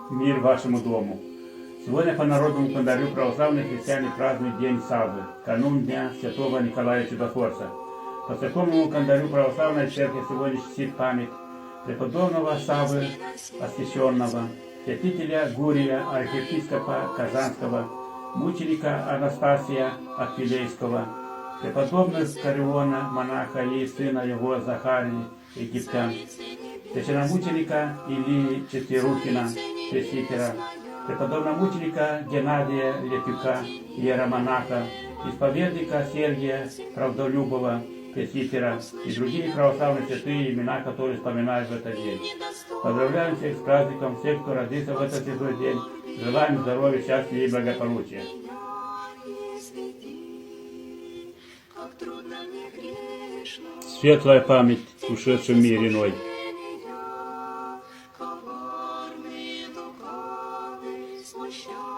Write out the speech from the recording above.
Мир вашему дому. Сегодня по народному календарю православные христиане празднуют День Саввы, канун Дня Святого Николая Чудотворца. По церковному календарю православная церковь сегодня чтит память преподобного Саввы Освященного, святителя Гурия, архиепископа Казанского, мученика Анастасия Аквилейского, преподобных Кариона, монаха и сына его Захарии, египтян, священномученика Илии Четверухина, пресвитера, преподобномученика Геннадия Лепюка, иеромонаха, исповедника Сергия Правдолюбова, пресвитера и другие православные святые, имена которые вспоминают в этот день. Поздравляем всех с праздником, всех, кто родился в этот святой день. Желаем здоровья, счастья и благополучия. Светлая память ушедшим мир иной. Смущал.